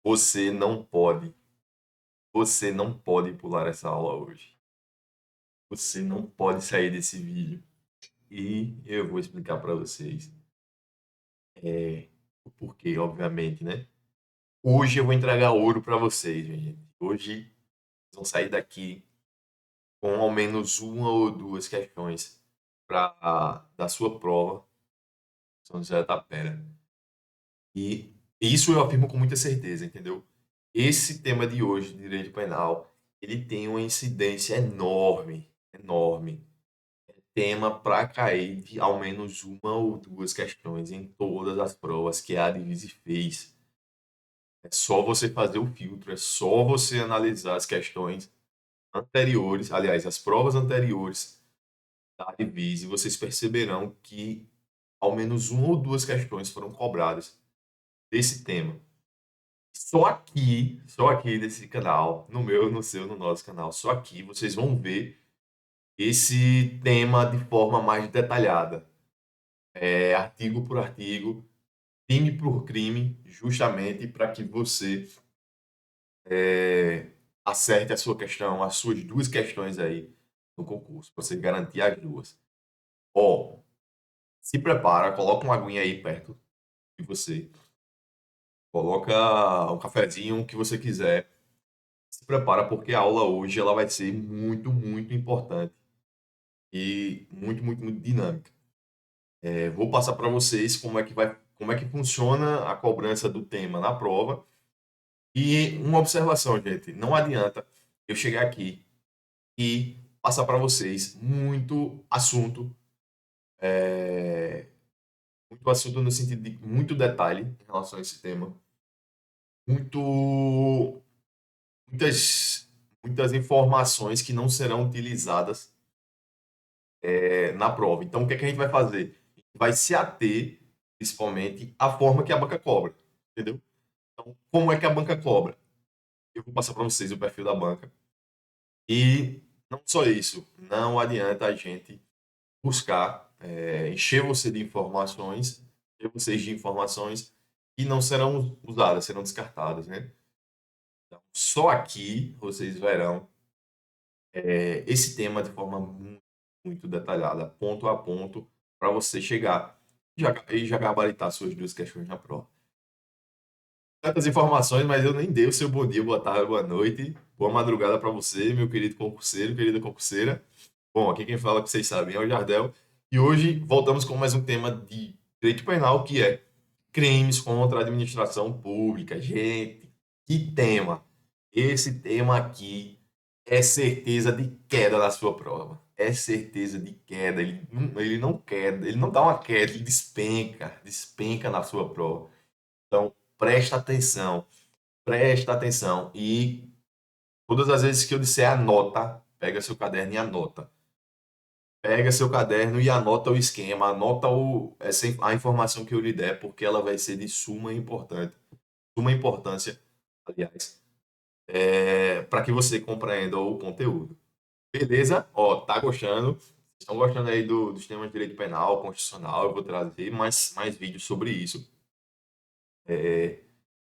Você não pode, você não pode pular essa aula hoje. Você não pode sair desse vídeo. E eu vou explicar para vocês o porquê, obviamente, né? Hoje eu vou entregar ouro para vocês, minha gente. Hoje vocês vão sair daqui com ao menos uma ou duas questões da sua prova, São José da Tapera. E isso eu afirmo com muita certeza, entendeu? Esse tema de hoje, de direito penal, ele tem uma incidência enorme, enorme. Tema para cair de ao menos uma ou duas questões em todas as provas que a Advise fez. É só você fazer o filtro, é só você analisar as questões anteriores, aliás, as provas anteriores da Advise, e vocês perceberão que ao menos uma ou duas questões foram cobradas desse tema. Só aqui nesse canal, no meu, no seu, no nosso canal, só aqui vocês vão ver esse tema de forma mais detalhada, artigo por artigo, crime por crime, justamente para que você acerte a sua questão, as suas duas questões aí no concurso, para você garantir as duas. Ó, se prepara, coloca uma aguinha aí perto de você, coloca um cafezinho, o que você quiser. Se prepara porque a aula hoje ela vai ser muito, muito importante e muito, muito, muito dinâmica. Vou passar para vocês como é que funciona a cobrança do tema na prova. E uma observação, gente, não adianta eu chegar aqui e passar para vocês muito assunto no sentido de muito detalhe em relação a esse tema, muito, muitas, muitas informações que não serão utilizadas na prova. Então, o que é que a gente vai fazer? Vai se ater, principalmente, à forma que a banca cobra, entendeu? Então, como é que a banca cobra? Eu vou passar para vocês o perfil da banca. E não só isso, não adianta a gente buscar encher você de informações, encher vocês de informações que não serão usadas, serão descartadas, né? Então, só aqui vocês verão esse tema de forma muito, muito detalhada, ponto a ponto, para você chegar e já gabaritar suas duas questões na prova. Tantas informações, mas eu nem dei o seu bom dia, boa tarde, boa noite, boa madrugada para você, meu querido concurseiro, querida concurseira. Bom, aqui quem fala que vocês sabem é o Jardel. E hoje voltamos com mais um tema de direito penal, que é crimes contra a administração pública. Gente, que tema! Esse tema aqui é certeza de queda na sua prova. É certeza de queda. Ele não queda, ele não dá uma queda, ele despenca, despenca na sua prova. Então, presta atenção. E todas as vezes que eu disser anota, pega seu caderno e anota. Pega seu caderno e anota o esquema, anota a informação que eu lhe der, porque ela vai ser de suma importância, aliás, para que você compreenda o conteúdo. Beleza? Ó, tá gostando? Estão gostando aí dos temas de direito penal, constitucional? Eu vou trazer mais vídeos sobre isso.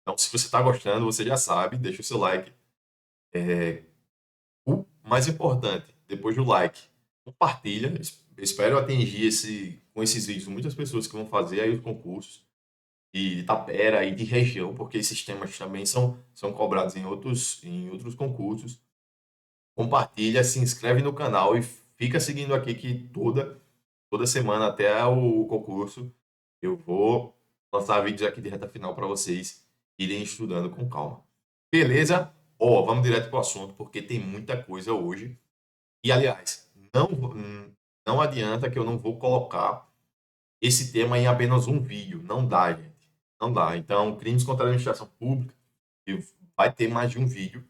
Então, se você está gostando, você já sabe, deixa o seu like. O mais importante, depois do like, compartilha. Espero atingir com esses vídeos muitas pessoas que vão fazer aí os concursos de Itapera e de região, porque esses temas também são cobrados em outros concursos. Compartilha, se inscreve no canal e fica seguindo aqui que toda semana até o concurso eu vou lançar vídeos aqui de reta final para vocês irem estudando com calma. Beleza? Ó, vamos direto pro assunto, porque tem muita coisa hoje. E, aliás, não adianta que eu não vou colocar esse tema em apenas um vídeo. Não dá, gente. Não dá. Então, crimes contra a administração pública vai ter mais de um vídeo,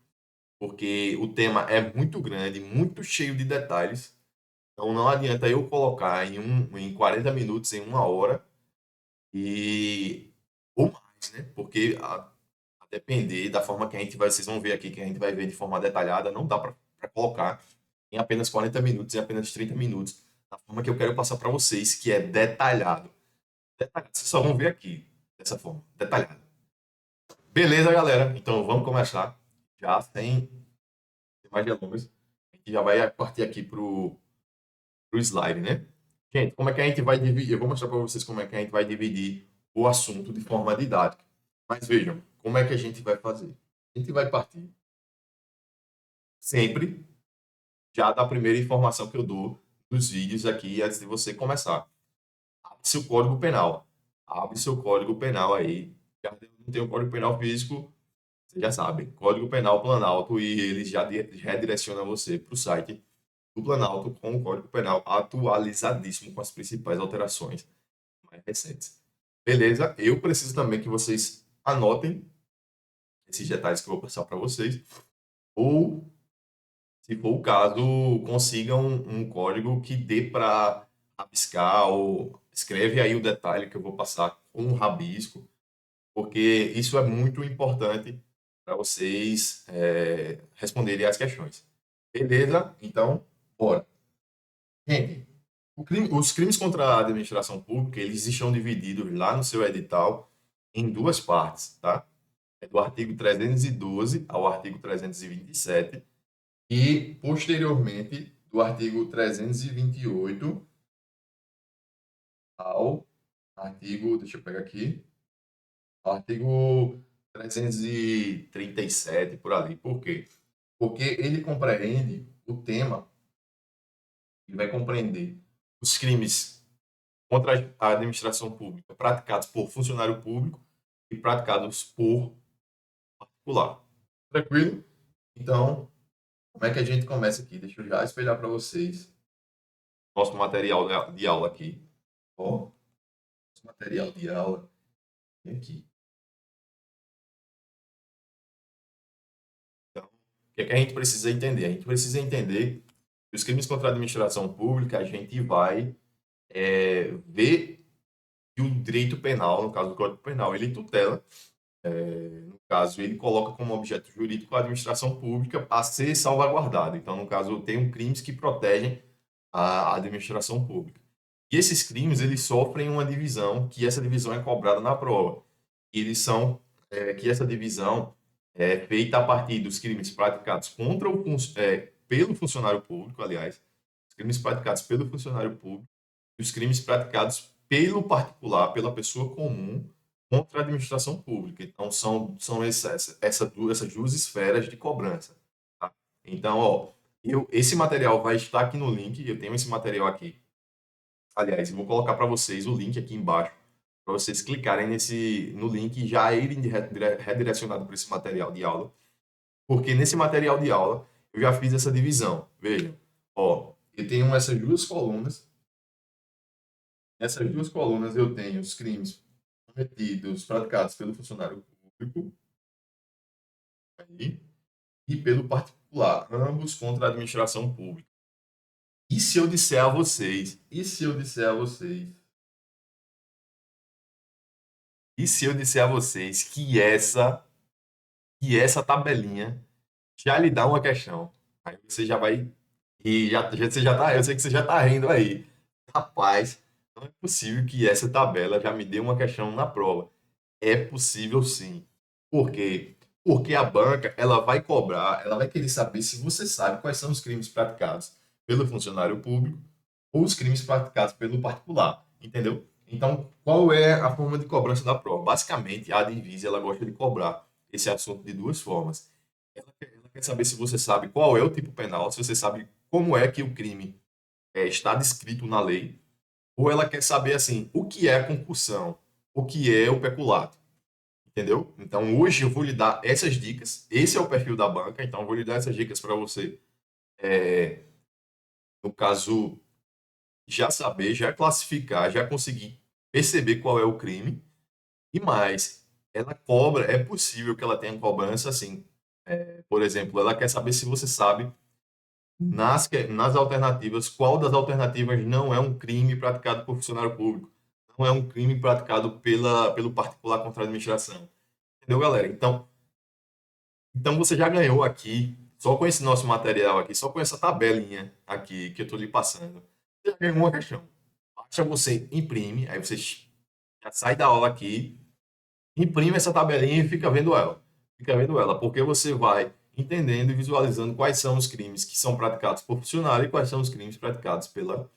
porque o tema é muito grande, muito cheio de detalhes. Então, não adianta eu colocar em 40 minutos, em uma hora, ou mais, né? Porque a depender da forma que vocês vão ver aqui, que a gente vai ver de forma detalhada, não dá para colocar em apenas 40 minutos, em apenas 30 minutos, da forma que eu quero passar para vocês, que é detalhado. Detalhado. Vocês só vão ver aqui, dessa forma, detalhado. Beleza, galera? Então vamos começar. Já sem mais delongas. A gente já vai partir aqui pro slide, né? Gente, como é que a gente vai dividir? Eu vou mostrar para vocês como é que a gente vai dividir o assunto de forma didática. Mas vejam, como é que a gente vai fazer? A gente vai partir sempre já da primeira informação que eu dou dos vídeos aqui antes de você começar. Abre seu código penal. Abre seu código penal aí. Já não tem um código penal físico, vocês já sabem. Código Penal Planalto e eles já redirecionam você para o site do Planalto com o Código Penal atualizadíssimo com as principais alterações mais recentes. Beleza? Eu preciso também que vocês anotem esses detalhes que eu vou passar para vocês ou, se for o caso, consigam um código que dê para rabiscar ou escreve aí o detalhe que eu vou passar com um rabisco, porque isso é muito importante para vocês responderem as questões. Beleza? Então, bora. Gente, os crimes contra a administração pública, eles estão divididos lá no seu edital em duas partes, tá? É do artigo 312 ao artigo 327 e, posteriormente, do artigo 328 ao artigo, deixa eu pegar aqui, ao artigo 337, por ali. Por quê? Porque ele compreende o tema, ele vai compreender os crimes contra a administração pública praticados por funcionário público e praticados por particular. Tranquilo? Então, como é que a gente começa aqui? Deixa eu já espelhar para vocês nosso material de aula aqui. Ó, nosso material de aula aqui. Então, o que é que a gente precisa entender? A gente precisa entender que os crimes contra a administração pública, a gente vai ver que o direito penal, no caso do Código Penal, ele tutela, no caso, ele coloca como objeto jurídico a administração pública a ser salvaguardada. Então, no caso, tem crimes que protegem a administração pública. E esses crimes, eles sofrem uma divisão, que essa divisão é cobrada na prova. E eles são, que essa divisão é feita a partir dos crimes praticados pelo funcionário público, aliás, os crimes praticados pelo funcionário público e os crimes praticados pelo particular, pela pessoa comum, contra a administração pública. Então, são essas duas esferas de cobrança. Tá? Então, ó, esse material vai estar aqui no link, eu tenho esse material aqui. Aliás, eu vou colocar para vocês o link aqui embaixo, para vocês clicarem no link e já irem redirecionado para esse material de aula, porque nesse material de aula eu já fiz essa divisão. Vejam, ó, eu tenho essas duas colunas. Nessas duas colunas eu tenho os crimes cometidos, praticados pelo funcionário público aí, e pelo particular, ambos contra a administração pública. E se eu disser a vocês, que essa tabelinha já lhe dá uma questão. Aí você já vai. E você já tá. Eu sei que você já tá rindo aí. Rapaz, não é possível que essa tabela já me dê uma questão na prova. É possível sim. Por quê? Porque a banca, ela vai cobrar, ela vai querer saber se você sabe quais são os crimes praticados pelo funcionário público ou os crimes praticados pelo particular, entendeu? Então, qual é a forma de cobrança da prova? Basicamente, a Divisa, ela gosta de cobrar esse assunto de duas formas. Ela quer saber se você sabe qual é o tipo penal, se você sabe como é que o crime está descrito na lei, ou ela quer saber, assim, o que é a concussão, o que é o peculato. Entendeu? Então, hoje eu vou lhe dar essas dicas. Esse é o perfil da banca, então eu vou lhe dar essas dicas para você. É, no caso, já saber, já classificar, já conseguir perceber qual é o crime. E mais, ela cobra, é possível que ela tenha cobrança assim. Por exemplo, ela quer saber se você sabe, nas alternativas, qual das alternativas não é um crime praticado por funcionário público, não é um crime praticado pelo particular contra a administração. Entendeu, galera? Então você já ganhou aqui, só com esse nosso material aqui, só com essa tabelinha aqui que eu estou lhe passando. Você já ganhou uma questão. Basta você imprime, aí você já sai da aula aqui, Imprime essa tabelinha e fica vendo ela. Fica vendo ela, porque você vai entendendo e visualizando quais são os crimes que são praticados por funcionário e quais são os crimes praticados pelo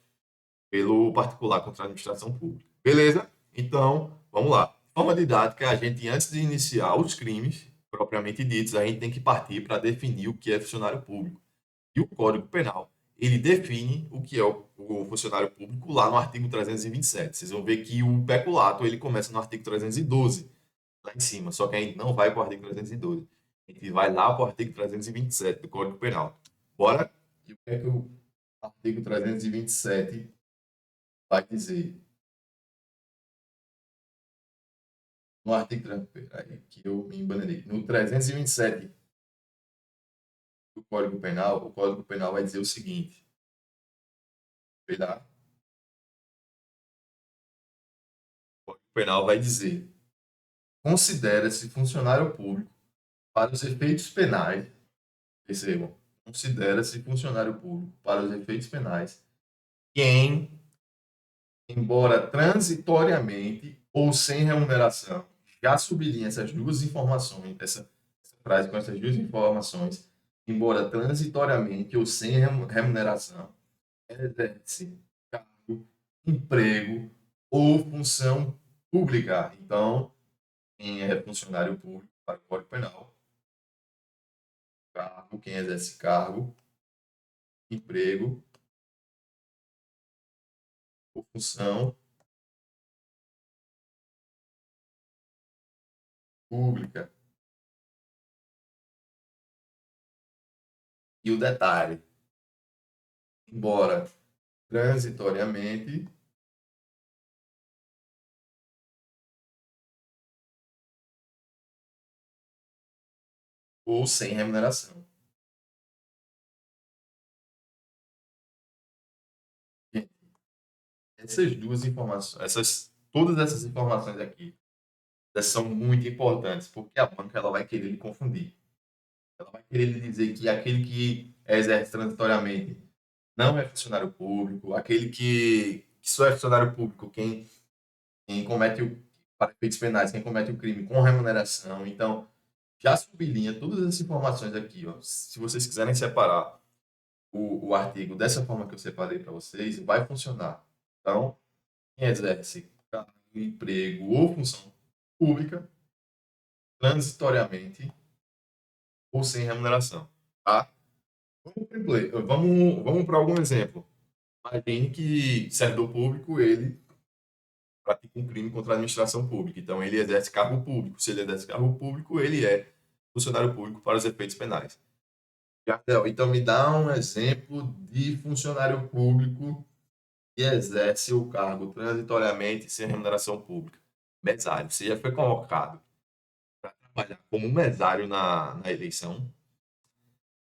particular contra a administração pública. Beleza? Então, vamos lá. Forma didática, a gente, antes de iniciar os crimes propriamente ditos, a gente tem que partir para definir o que é funcionário público. E o Código Penal, ele define o que é o funcionário público lá no artigo 327. Vocês vão ver que o peculato, ele começa no artigo 312, lá em cima, só que a gente não vai para o artigo 312. A gente vai lá para o artigo 327 do Código Penal. Bora? E o que é que o artigo 327 vai dizer? No artigo, peraí, que eu me embananei. No 327 do Código Penal, o Código Penal vai dizer o seguinte: o Código Penal vai dizer: considera-se funcionário público para os efeitos penais, percebam, considera-se funcionário público para os efeitos penais quem, embora transitoriamente ou sem remuneração, já sublinha essas duas informações, essa frase com essas duas informações, embora transitoriamente ou sem remuneração, exerce cargo, emprego ou função pública. Então, quem é funcionário público para o Código Penal, cargo, quem exerce cargo, emprego ou função pública. E o detalhe, embora transitoriamente ou sem remuneração. Essas duas informações, todas essas informações aqui, elas são muito importantes, porque a banca ela vai querer lhe confundir. Ela vai querer lhe dizer que aquele que exerce transitoriamente não é funcionário público, aquele que só é funcionário público, quem comete para efeitos penais, quem comete o crime com remuneração. Então, já sublinha todas essas informações aqui. Ó. Se vocês quiserem separar o artigo dessa forma que eu separei para vocês, vai funcionar. Então, quem exerce cargo, emprego ou função pública, transitoriamente ou sem remuneração. Tá? Vamos para algum exemplo. Imagine que servidor público, ele pratica um crime contra a administração pública. Então, ele exerce cargo público. Se ele exerce cargo público, ele é funcionário público para os efeitos penais. Jardel, então me dá um exemplo de funcionário público que exerce o cargo transitoriamente sem remuneração pública. Mesário. Você já foi convocado para trabalhar como mesário na eleição.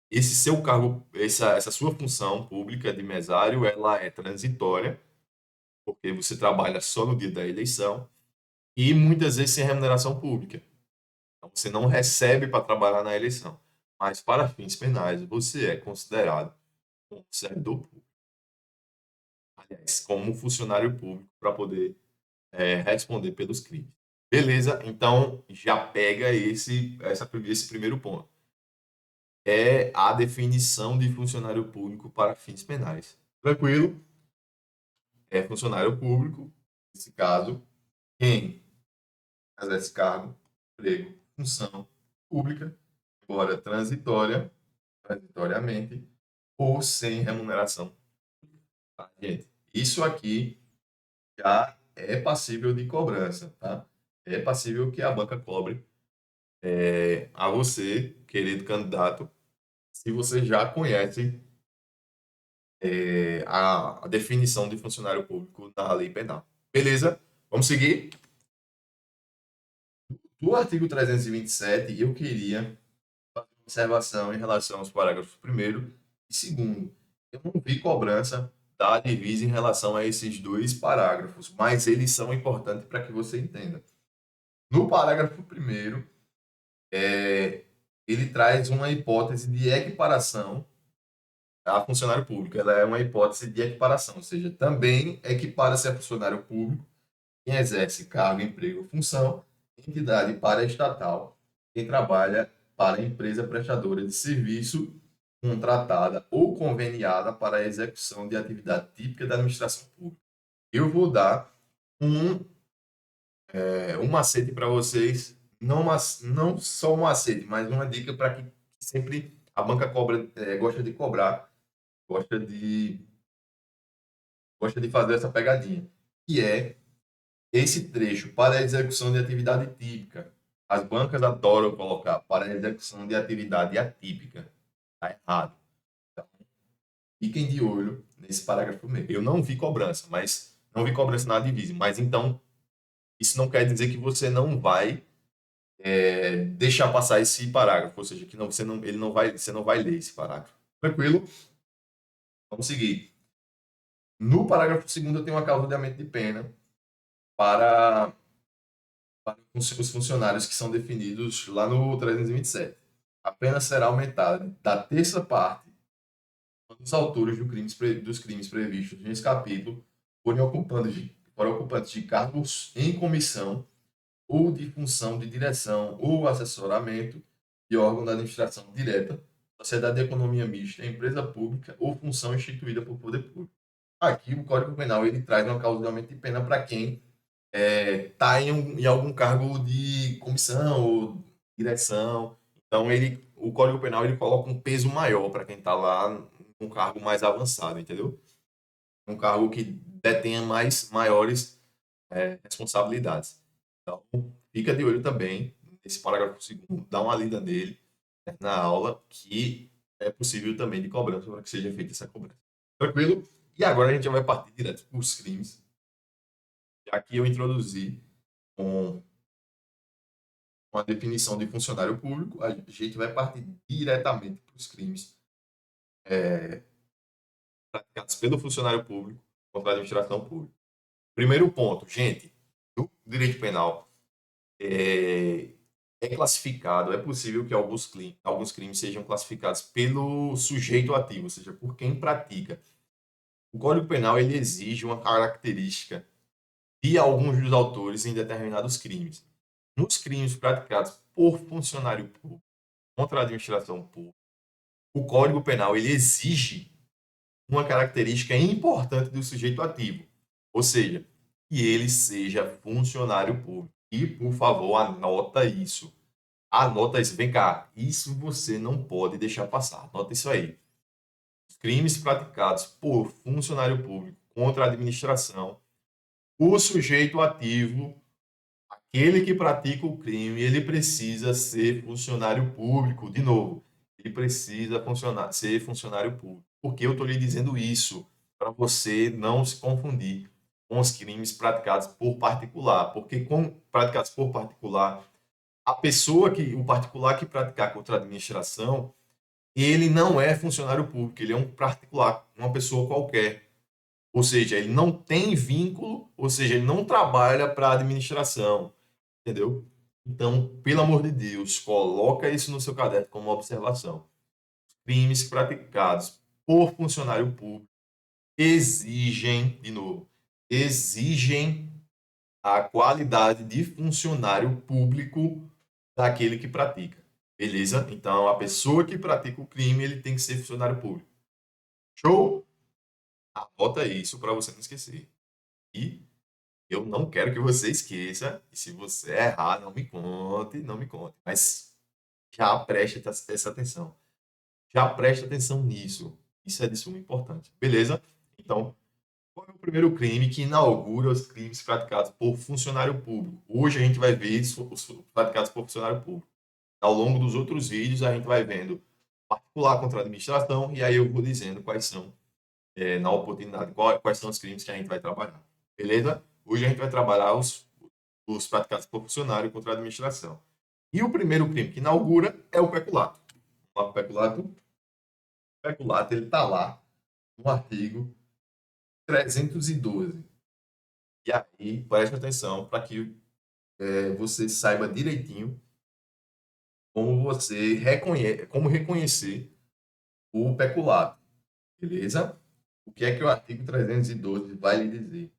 Esse seu cargo, essa sua função pública de mesário, ela é transitória, porque você trabalha só no dia da eleição e muitas vezes sem remuneração pública. Então, você não recebe para trabalhar na eleição. Mas, para fins penais, você é considerado um servidor público. Aliás, como um funcionário público para poder responder pelos crimes. Beleza? Então, já pega esse primeiro ponto. É a definição de funcionário público para fins penais. Tranquilo? É funcionário público, nesse caso, quem exerce cargo, emprego, função pública, embora transitoriamente, ou sem remuneração. Tá, gente? Isso aqui já é passível de cobrança, tá? É passível que a banca cobre a você, querido candidato, se você já conhece a definição de funcionário público da lei penal. Beleza? Vamos seguir? Do artigo 327, eu queria fazer uma observação em relação aos parágrafos 1º e 2º. Eu não vi cobrança da divisa em relação a esses dois parágrafos, mas eles são importantes para que você entenda. No parágrafo 1º, ele traz uma hipótese de equiparação a funcionário público. Ela é uma hipótese de equiparação, ou seja, também equipara-se a funcionário público quem exerce cargo, emprego ou função entidade paraestatal que trabalha para empresa prestadora de serviço contratada ou conveniada para a execução de atividade típica da administração pública. Eu vou dar um, um macete para vocês, não só um macete, mas uma dica para que sempre a banca cobra, gosta de cobrar, gosta de, gosta de fazer essa pegadinha, que é esse trecho para a execução de atividade típica. As bancas adoram colocar para a execução de atividade atípica. Está errado. Então, fiquem de olho nesse parágrafo mesmo. Eu não vi cobrança, mas não vi cobrança na divisa. Mas então, isso não quer dizer que você não vai deixar passar esse parágrafo, ou seja, que não, você não vai ler esse parágrafo. Tranquilo? Vamos seguir. No parágrafo segundo, eu tenho uma causa de aumento de pena para os funcionários que são definidos lá no 327. A pena será aumentada da terça parte dos autores dos crimes previstos nesse capítulo forem ocupantes de cargos em comissão ou de função de direção ou assessoramento de órgão da administração direta, sociedade de economia mista, empresa pública ou função instituída por poder público. Aqui o Código Penal ele traz uma causa de aumento de pena para quem está em algum cargo de comissão ou direção. Então o Código Penal ele coloca um peso maior para quem está lá num cargo mais avançado, entendeu? Um cargo que detenha maiores responsabilidades. Então, fica de olho também nesse parágrafo segundo, dá uma lida nele na aula, que é possível também de cobrança para que seja feita essa cobrança. Tranquilo? E agora a gente já vai partir direto para os crimes. Já que eu introduzi com a definição de funcionário público, a gente vai partir diretamente para os crimes praticados pelo funcionário público contra a administração pública. Primeiro ponto, gente, no direito penal, é classificado, é possível que alguns crimes sejam classificados pelo sujeito ativo, ou seja, por quem pratica. O Código Penal ele exige uma característica de alguns dos autores em determinados crimes. Nos crimes praticados por funcionário público contra a administração pública, o Código Penal ele exige uma característica importante do sujeito ativo, ou seja, que ele seja funcionário público. E, por favor, anota isso. Anota isso. Vem cá. Isso você não pode deixar passar. Anota isso aí. Os crimes praticados por funcionário público contra a administração, o sujeito ativo, aquele que pratica o crime, ele precisa ser funcionário público. De novo, ele precisa ser funcionário público. Por que eu estou lhe dizendo isso? Para você não se confundir com os crimes praticados por particular. Porque com praticados por particular, o particular que praticar contra a administração, ele não é funcionário público, ele é um particular, uma pessoa qualquer. Ou seja, ele não tem vínculo, ou seja, ele não trabalha para a administração, entendeu? Então, pelo amor de Deus, coloca isso no seu caderno como observação. Crimes praticados por funcionário público exigem, de novo, exigem a qualidade de funcionário público daquele que pratica. Beleza? Então, a pessoa que pratica o crime, ele tem que ser funcionário público. Show? Anota isso para você não esquecer. E eu não quero que você esqueça. E se você errar, não me conte, não me conte. Mas já preste essa atenção. Já preste atenção nisso. Isso é de suma importância. Beleza? Então, qual é o primeiro crime que inaugura os crimes praticados por funcionário público? Hoje a gente vai ver os praticados por funcionário público. Ao longo dos outros vídeos, a gente vai vendo particular contra a administração, e aí eu vou dizendo quais são, na oportunidade, quais são os crimes que a gente vai trabalhar. Beleza? Hoje a gente vai trabalhar os praticados por funcionário contra a administração. E o primeiro crime que inaugura é o peculato. O peculato ele está lá no artigo 312. E aí, preste atenção para que você saiba direitinho como reconhecer o peculato, beleza? O que é que o artigo 312 vai lhe dizer?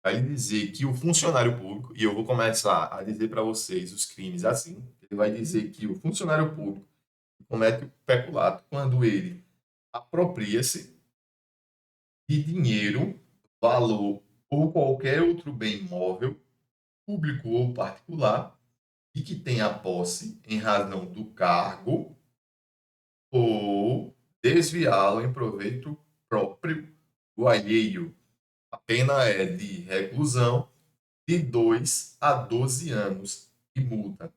vai dizer que o funcionário público, e eu vou começar a dizer para vocês os crimes assim, ele vai dizer que o funcionário público comete o peculato quando ele apropria-se de dinheiro, valor ou qualquer outro bem imóvel, público ou particular, e que tenha posse em razão do cargo ou desviá-lo em proveito próprio ou alheio. A pena é de reclusão de 2 a 12 anos e multa.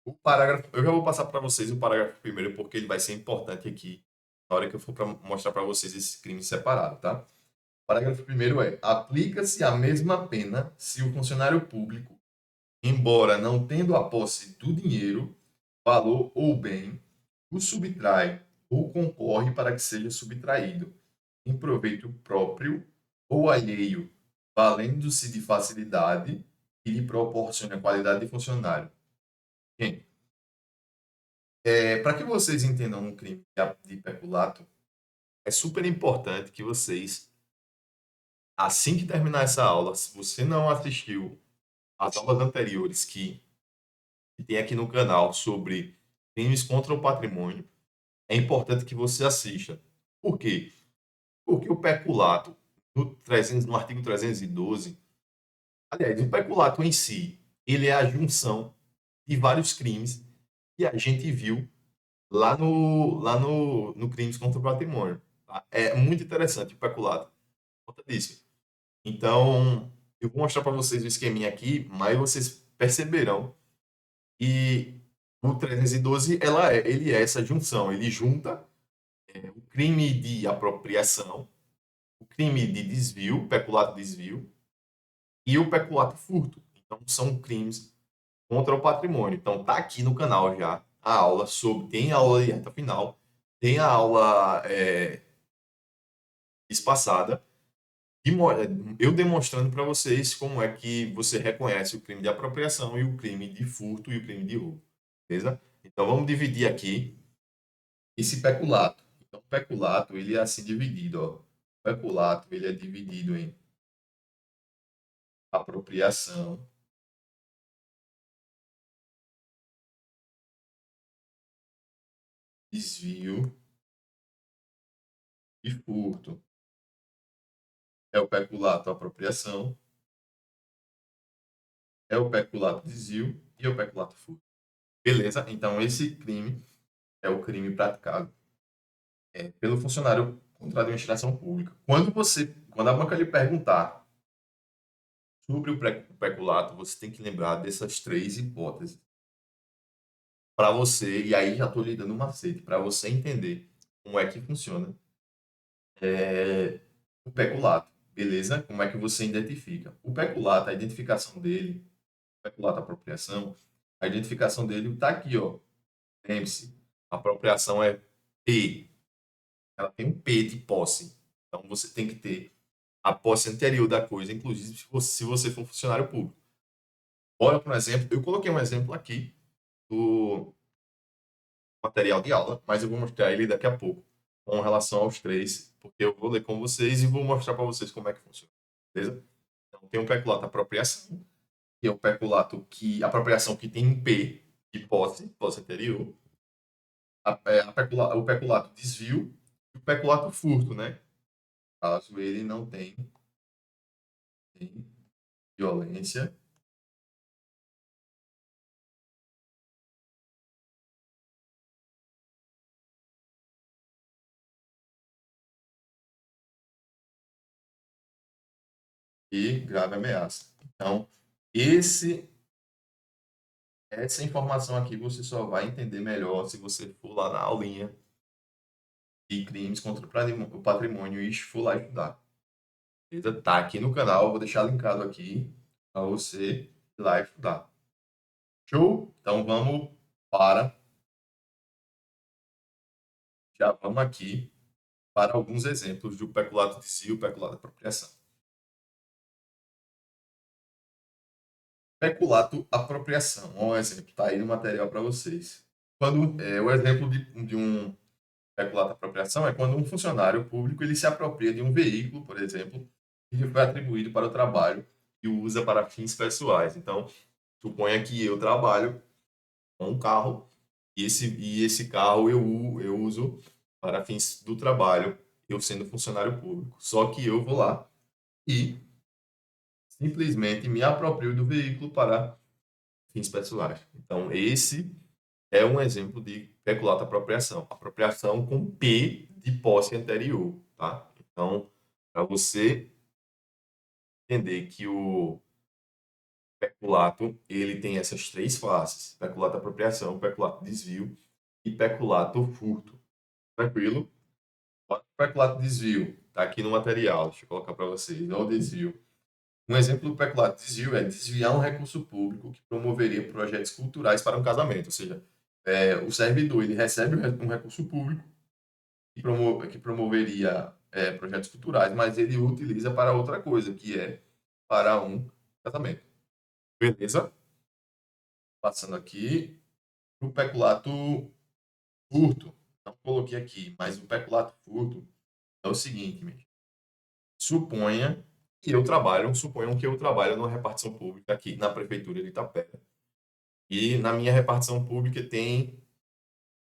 O parágrafo, eu já vou passar para vocês o parágrafo primeiro, porque ele vai ser importante aqui na hora que eu for mostrar para vocês esse crime separado, tá? O parágrafo primeiro é: aplica-se a mesma pena se o funcionário público, embora não tendo a posse do dinheiro, valor ou bem, o subtrai ou concorre para que seja subtraído em proveito próprio ou alheio, valendo-se de facilidade que lhe proporcione a qualidade de funcionário. Bem, para que vocês entendam um crime de peculato, é super importante que vocês, assim que terminar essa aula, se você não assistiu às aulas anteriores que tem aqui no canal sobre crimes contra o patrimônio, é importante que você assista. Por quê? Porque o peculato, no artigo 312, aliás, o peculato em si, ele é a junção de vários crimes que a gente viu no Crimes contra o Patrimônio. Tá? É muito interessante o peculato por conta disso. Então, eu vou mostrar para vocês o esqueminha aqui, mas vocês perceberão que o 312 ele é essa junção. Ele junta o crime de apropriação, o crime de desvio, peculato desvio, e o peculato furto. Então, são crimes contra o patrimônio. Então, tá aqui no canal já a aula sobre. Tem a aula de reta final, tem a aula espaçada, eu demonstrando para vocês como é que você reconhece o crime de apropriação e o crime de furto e o crime de roubo. Beleza? Então, vamos dividir aqui esse peculato. Então, o peculato, ele é assim dividido, ó. O peculato, ele é dividido em apropriação, desvio e furto. É o peculato apropriação, é o peculato desvio e é o peculato furto. Beleza? Então, esse crime é o crime praticado pelo funcionário contra a administração pública. Quando a banca lhe perguntar sobre o peculato, você tem que lembrar dessas três hipóteses. Para você, e aí já estou lhe dando um macete, para você entender como é que funciona o peculato, beleza? Como é que você identifica? O peculato, a identificação dele, o peculato apropriação, a identificação dele está aqui, ó. Lembre-se, a apropriação é P, ela tem um P de posse. Então você tem que ter a posse anterior da coisa, inclusive se você for um funcionário público. Olha, por exemplo, eu coloquei um exemplo aqui do material de aula, mas eu vou mostrar ele daqui a pouco com relação aos três, porque eu vou ler com vocês e vou mostrar para vocês como é que funciona. Beleza? Então tem um peculato apropriação, que é o peculato que apropriação que tem um P de posse anterior, o peculato desvio e o peculato furto, né? Caso ele não tem violência e grave ameaça. Então, essa informação aqui você só vai entender melhor se você for lá na aulinha de crimes contra o patrimônio e for lá estudar. Beleza? Tá aqui no canal, eu vou deixar linkado aqui para você ir lá estudar. Show? Então vamos para. Já vamos aqui para alguns exemplos do peculato de si e o peculato de apropriação. Peculato apropriação. Um exemplo, está aí no material para vocês. O exemplo de um peculato apropriação é quando um funcionário público ele se apropria de um veículo, por exemplo, que foi atribuído para o trabalho e o usa para fins pessoais. Então, suponha que eu trabalho com um carro e esse carro eu uso para fins do trabalho, eu sendo funcionário público. Só que eu vou lá e simplesmente me aproprio do veículo para fins pessoais. Então, esse é um exemplo de peculato apropriação. Apropriação com P de posse anterior, tá? Então, para você entender que o peculato, ele tem essas três faces: peculato apropriação, peculato desvio e peculato furto. Tranquilo? Peculato desvio, tá aqui no material, deixa eu colocar para vocês. Olha o desvio. Um exemplo do peculato desvio é desviar um recurso público que promoveria projetos culturais para um casamento, ou seja, o servidor ele recebe um recurso público que promoveria projetos culturais, mas ele o utiliza para outra coisa, que é para um casamento. Beleza? Passando aqui o peculato furto. Não coloquei aqui, mas o peculato furto é o seguinte, mesmo. Suponham que eu trabalho numa repartição pública aqui na prefeitura de Itapera. E na minha repartição pública tem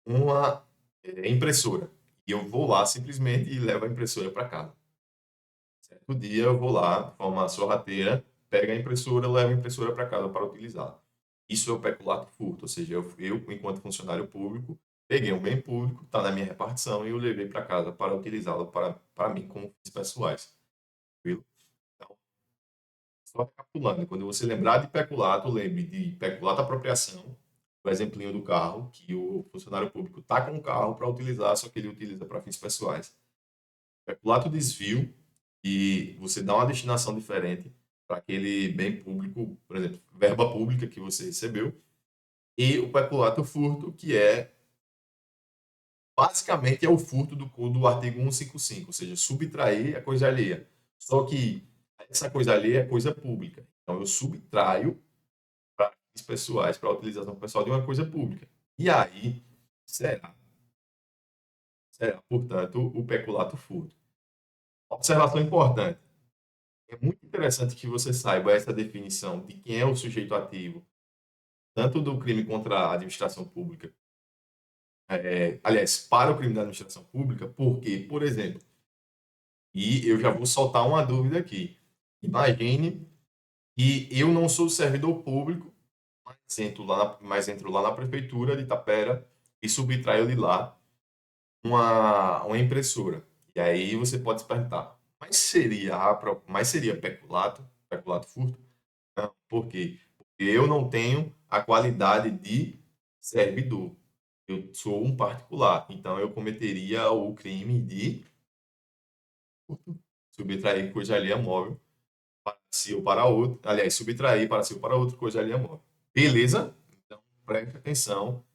uma impressora. E eu vou lá simplesmente e levo a impressora para casa. Certo dia eu vou lá, de forma sorrateira, pego a impressora, levo a impressora para casa para utilizar. Isso é o peculato furto, ou seja, enquanto funcionário público, peguei um bem público, está na minha repartição e eu levei para casa para utilizá-lo para mim como fins pessoais. Tranquilo? Então, só recapitulando, quando você lembrar de peculato, lembre de peculato apropriação, o exemplinho do carro, que o funcionário público está com o carro para utilizar, só que ele utiliza para fins pessoais. Peculato desvio, e você dá uma destinação diferente para aquele bem público, por exemplo, verba pública que você recebeu, e o peculato furto, que basicamente é o furto do artigo 155, ou seja, subtrair a coisa alheia. Só que essa coisa alheia é coisa pública. Então eu subtraio para fins pessoais, para a utilização pessoal de uma coisa pública. E aí será, portanto, o peculato furto. Observação importante. É muito interessante que você saiba essa definição de quem é o sujeito ativo, tanto do crime contra a administração pública, aliás, para o crime da administração pública, porque, por exemplo, e eu já vou soltar uma dúvida aqui. Imagine que eu não sou servidor público, mas entro lá na prefeitura de Itapera e subtraio de lá uma impressora. E aí você pode se perguntar, mas seria peculato furto? Não, por quê? Porque eu não tenho a qualidade de servidor. Eu sou um particular, então eu cometeria o crime de subtrair coisa alheia móvel para si ou para outro, aliás, subtrair para si ou para outro coisa alheia móvel. Beleza? Então, preste atenção,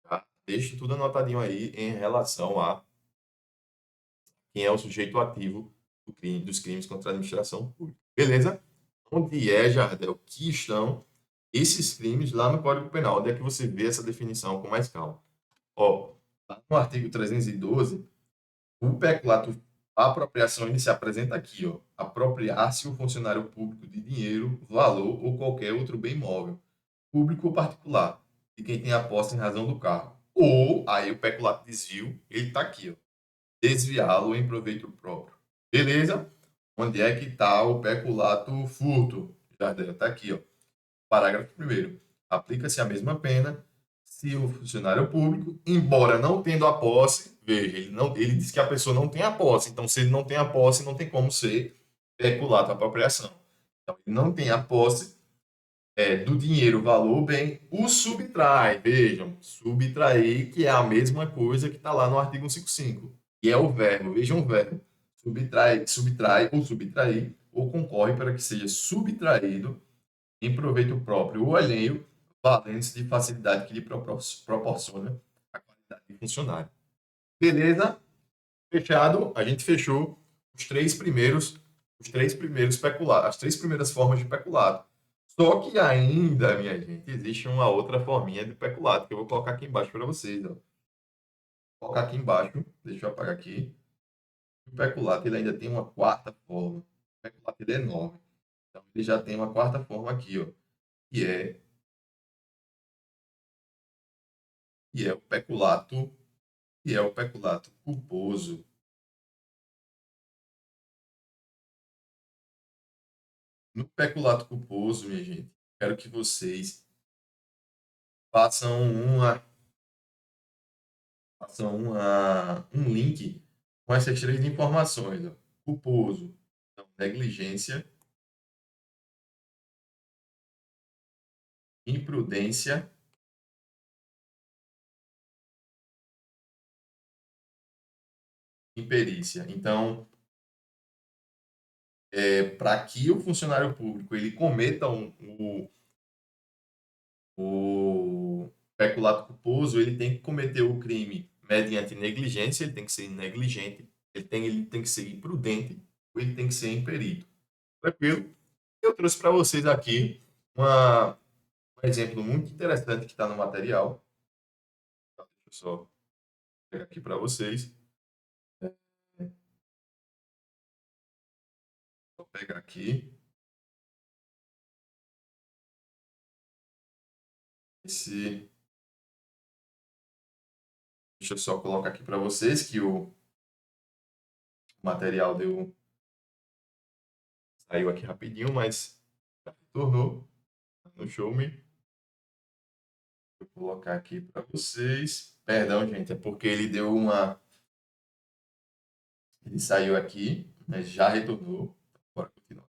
tá? Deixe tudo anotadinho aí em relação a quem é o sujeito ativo dos crimes contra a administração pública. Beleza? Onde é, Jardel, que estão esses crimes lá no Código Penal? Onde é que você vê essa definição com mais calma? Ó, lá no artigo 312, o peculato, a apropriação ele se apresenta aqui, ó. Apropriar-se o funcionário público de dinheiro, valor ou qualquer outro bem móvel, público ou particular, de quem tem a posse em razão do cargo. Ou, aí o peculato desvio, ele está aqui, ó. Desviá-lo em proveito próprio. Beleza? Onde é que está o peculato furto? Jardel, está aqui, ó. Parágrafo 1º. Aplica-se a mesma pena se o funcionário público, embora não tendo a posse, veja, ele diz que a pessoa não tem a posse, então se ele não tem a posse, não tem como ser peculato apropriação. Então, ele não tem a posse do dinheiro, valor, bem, o subtrai, vejam, subtrair, que é a mesma coisa que está lá no artigo 155, que é o verbo, vejam o verbo, subtrai ou subtrair, ou concorre para que seja subtraído em proveito próprio ou alheio, valendo-se de facilidade que lhe proporciona a qualidade de funcionário. Beleza? Fechado. A gente fechou os três primeiros peculados, as três primeiras formas de peculado. Só que ainda, minha gente, existe uma outra forminha de peculado que eu vou colocar aqui embaixo para vocês. Ó. Vou colocar aqui embaixo, deixa eu apagar aqui. O peculado ele ainda tem uma quarta forma. peculato ele é enorme. Então, ele já tem uma quarta forma aqui, ó, que é, que é o peculato, que é o peculato culposo. No peculato culposo, minha gente, quero que vocês façam uma, um link com essas três informações, ó. Culposo, então, negligência, imprudência, imperícia. Então, para que o funcionário público ele cometa o peculato culposo, ele tem que cometer o crime mediante negligência, ele tem que ser negligente, ele tem que ser imprudente, ou ele tem que ser imperito. Tranquilo? Eu trouxe para vocês aqui uma, um exemplo muito interessante que está no material. Deixa eu só pegar aqui para vocês. Vou pegar aqui esse. Deixa eu só colocar aqui para vocês que o material saiu aqui rapidinho, mas já retornou no Show Me. Vou colocar aqui para vocês. Perdão, gente, é porque ele deu uma. Ele saiu aqui, mas já retornou. Bora continuar.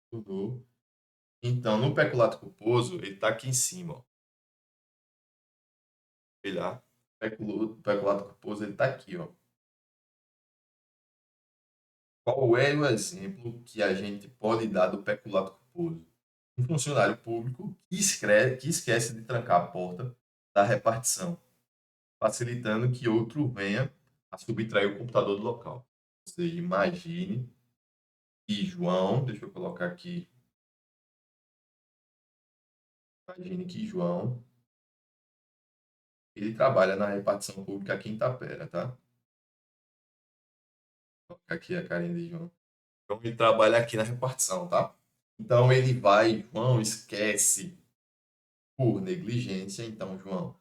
Retornou. Então, no peculato culposo, ele está aqui em cima. Ó. Olhar. Peculato culposo, ele está aqui. Ó. Qual é o exemplo que a gente pode dar do peculato culposo? Um funcionário público que esquece de trancar a porta da repartição, facilitando que outro venha a subtrair o computador do local. Ou seja, imagine que João, deixa eu colocar aqui, imagine que João, ele trabalha na repartição pública aqui em Itapera, tá? Vou colocar aqui a carinha de João. João, ele trabalha aqui na repartição, tá? Então ele vai, João esquece por negligência, então João,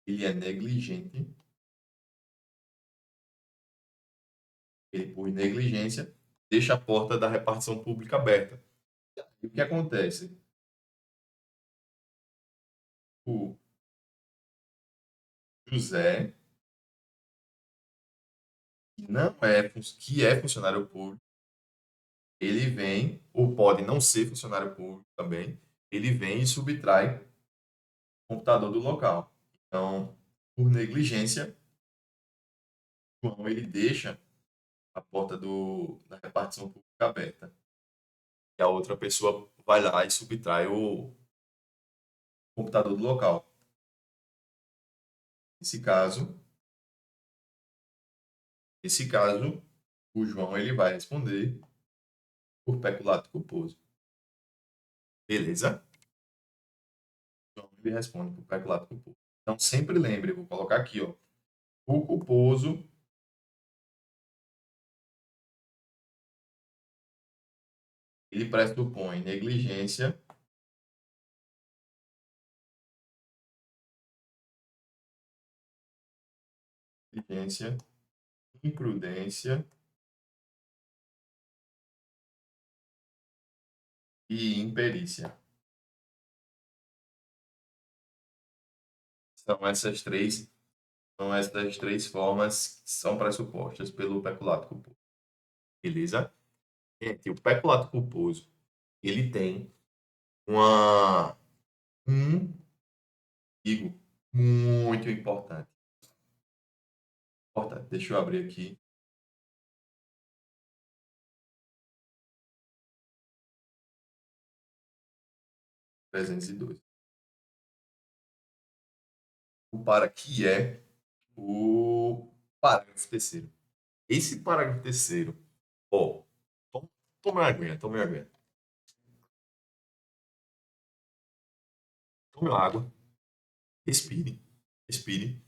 ele é negligente, ele por negligência deixa a porta da repartição pública aberta. E o que acontece? O José, que não é, que é funcionário público, ele vem, ou pode não ser funcionário público também, ele vem e subtrai o computador do local. Então, por negligência, João ele deixa a porta da repartição pública aberta. E a outra pessoa vai lá e subtrai o computador do local. Nesse caso, nesse caso, o João ele vai responder por peculato culposo. Beleza? João ele responde por peculato culposo. Então, sempre lembre, eu vou colocar aqui, ó, o culposo ele pressupõe negligência, imprudência e imperícia. São essas três, são essas três formas que são pressupostas pelo peculato culposo. Beleza? Gente, o peculato culposo, ele tem uma, um artigo muito importante. Importante. Deixa eu abrir aqui. 302. O para que é o parágrafo terceiro. Esse parágrafo terceiro, ó, tome uma aguinha, tome uma aguinha. Tome uma água, respire, respire,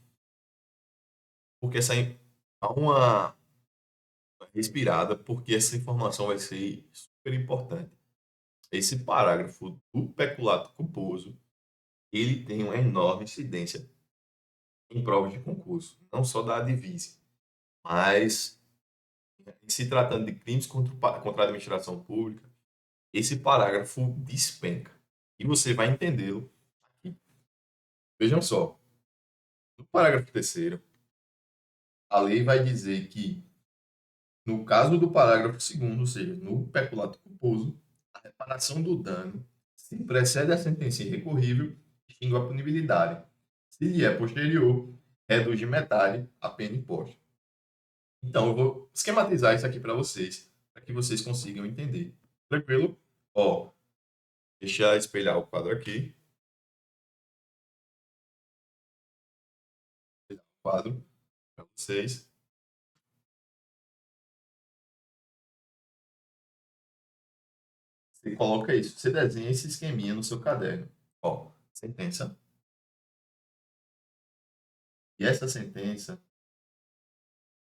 porque essa há uma respirada, porque essa informação vai ser super importante. Esse parágrafo do peculato culposo, ele tem uma enorme incidência em provas de concurso, não só da Advise, mas se tratando de crimes contra a administração pública, esse parágrafo despenca. E você vai entendê-lo aqui. Vejam só, no parágrafo terceiro, a lei vai dizer que, no caso do parágrafo segundo, ou seja, no peculato culposo, a reparação do dano, se precede a sentença irrecorrível, extingue a punibilidade. Se lhe é posterior, reduz de metade a pena imposta. Então, eu vou esquematizar isso aqui para vocês, para que vocês consigam entender. Tranquilo? Ó, deixa eu espelhar o quadro aqui. Espelhar o quadro para vocês. Você coloca isso. Você desenha esse esqueminha no seu caderno. Ó, sentença. E essa sentença,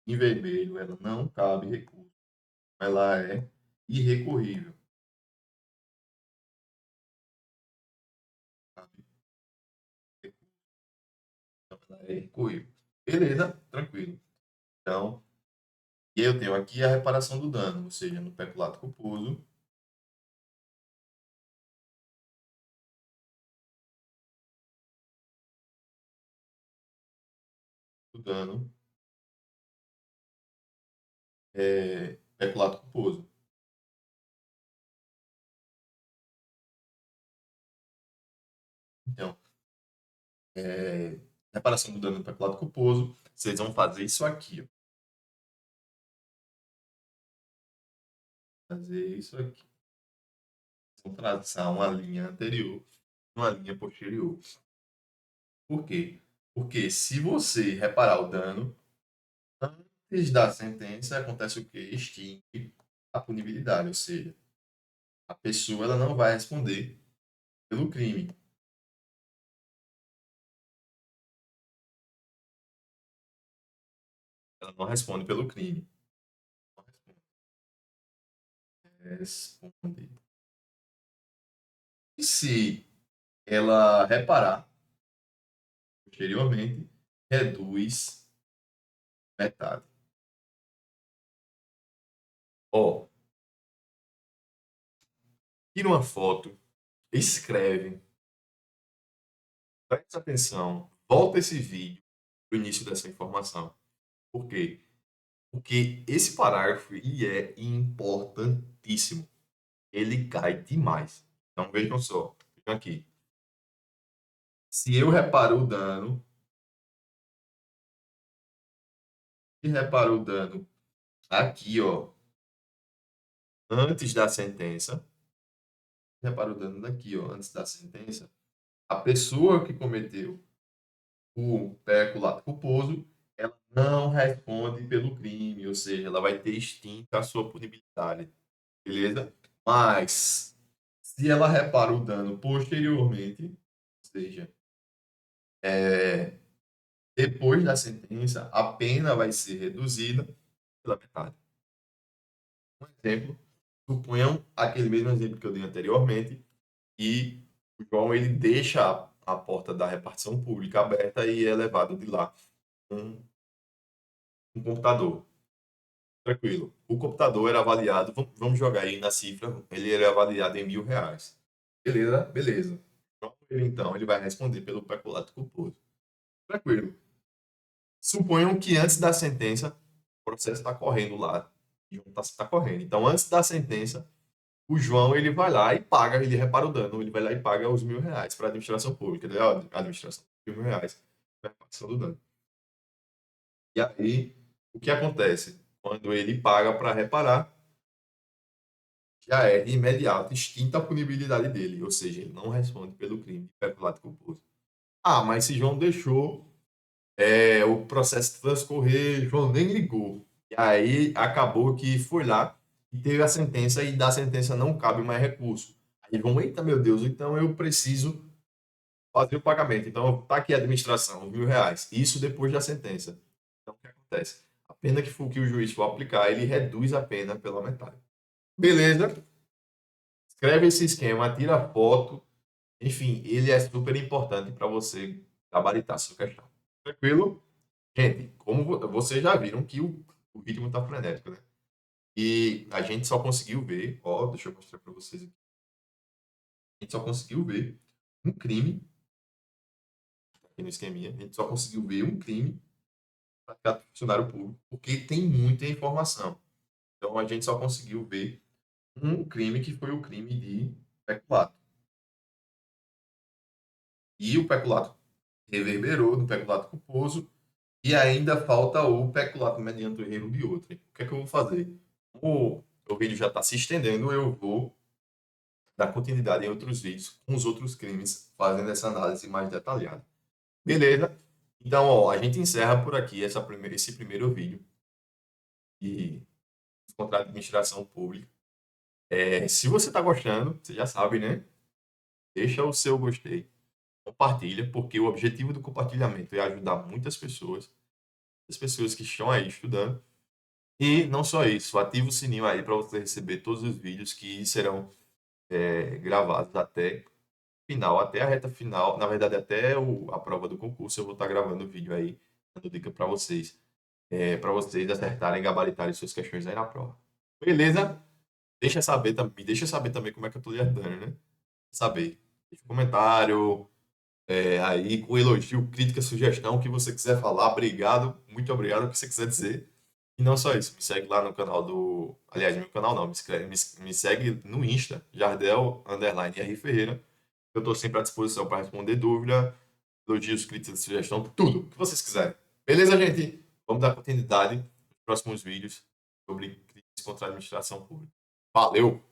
em vermelho, ela não cabe recurso. Ela é irrecorrível. Cabe recurso. Então, ela é irrecorrível. Beleza, tranquilo. Então, e eu tenho aqui a reparação do dano, ou seja, no peculato culposo, o dano é peculato culposo. Então, reparação do dano no peculato culposo, vocês vão fazer isso aqui, ó. Fazer isso aqui. Vão traçar uma linha anterior, uma linha posterior. Por quê? Porque se você reparar o dano, antes da sentença acontece o quê? Extingue a punibilidade, ou seja, a pessoa ela não vai responder pelo crime. Ela não responde pelo crime. Não responde. E se ela reparar posteriormente, reduz metade. Ó, tira uma foto, escreve, presta atenção, volta esse vídeo do início dessa informação. Por quê? Porque esse parágrafo ele é importantíssimo. Ele cai demais. Então vejam só, vejam aqui. Se eu reparo o dano, se reparo o dano aqui, ó, antes da sentença, reparo o dano daqui, ó, antes da sentença, a pessoa que cometeu o peculato culposo, ela não responde pelo crime, ou seja, ela vai ter extinta a sua punibilidade, beleza? Mas, se ela repara o dano posteriormente, ou seja, depois da sentença, a pena vai ser reduzida pela metade. Um exemplo, suponham aquele mesmo exemplo que eu dei anteriormente, e o João ele deixa a porta da repartição pública aberta e é levado de lá um computador. Tranquilo. O computador era avaliado, vamos jogar aí na cifra, ele era avaliado em R$ 1.000. Beleza, beleza. Ele, então, ele vai responder pelo peculato culposo. Tranquilo. Suponham que antes da sentença, o processo está correndo lá. Está correndo. Então, antes da sentença, o João ele vai lá e paga, ele repara o dano, ele vai lá e paga os R$ 1.000 para a administração pública. A administração, R$ 1.000 para a reparação do dano. E aí, o que acontece? Quando ele paga para reparar, já é de imediato extinta a punibilidade dele, ou seja, ele não responde pelo crime de peculato culposo. Ah, mas se João deixou o processo transcorrer, João nem ligou. E aí acabou que foi lá e teve a sentença e da sentença não cabe mais recurso. Aí João, eita meu Deus, então eu preciso fazer o pagamento. Então tá aqui a administração, R$ 1.000. Isso depois da sentença. Então o que acontece? A pena que o juiz for aplicar, ele reduz a pena pela metade. Beleza? Escreve esse esquema, tira foto. Enfim, ele é super importante para você gabaritar sua questão. Tranquilo? Gente, como vocês já viram que o ritmo tá frenético, né? E a gente só conseguiu ver, ó, deixa eu mostrar para vocês aqui. A gente só conseguiu ver um crime, aqui no esqueminha, a gente só conseguiu ver um crime praticado por funcionário público, porque tem muita informação. Então a gente só conseguiu ver um crime que foi o crime de peculato. E o peculato reverberou no peculato culposo e ainda falta o peculato mediante o erro de outrem. O que é que eu vou fazer? Como o vídeo já está se estendendo, eu vou dar continuidade em outros vídeos com os outros crimes, fazendo essa análise mais detalhada. Beleza? Então, ó, a gente encerra por aqui esse primeiro vídeo de contrato de administração pública. Se você está gostando, você já sabe, né? Deixa o seu gostei, compartilha, porque o objetivo do compartilhamento é ajudar muitas pessoas, as pessoas que estão aí estudando. E não só isso, ativa o sininho aí para você receber todos os vídeos que serão gravados até final, até a reta final, na verdade até a prova do concurso eu vou estar gravando o vídeo aí, dando dica para vocês acertarem, gabaritarem suas questões aí na prova. Beleza? Me deixa saber também como é que eu tô lhe ajudando, né? Saber. Deixa um comentário, aí com elogio, crítica, sugestão, o que você quiser falar, obrigado, muito obrigado, o que você quiser dizer. E não só isso, me segue lá no canal do. Aliás, meu canal não, me segue no Insta, Jardel_R Ferreira. Eu estou sempre à disposição para responder dúvida, elogios, críticas, sugestão, tudo que vocês quiserem. Beleza, gente? Vamos dar continuidade nos próximos vídeos sobre crimes contra a administração pública. Valeu!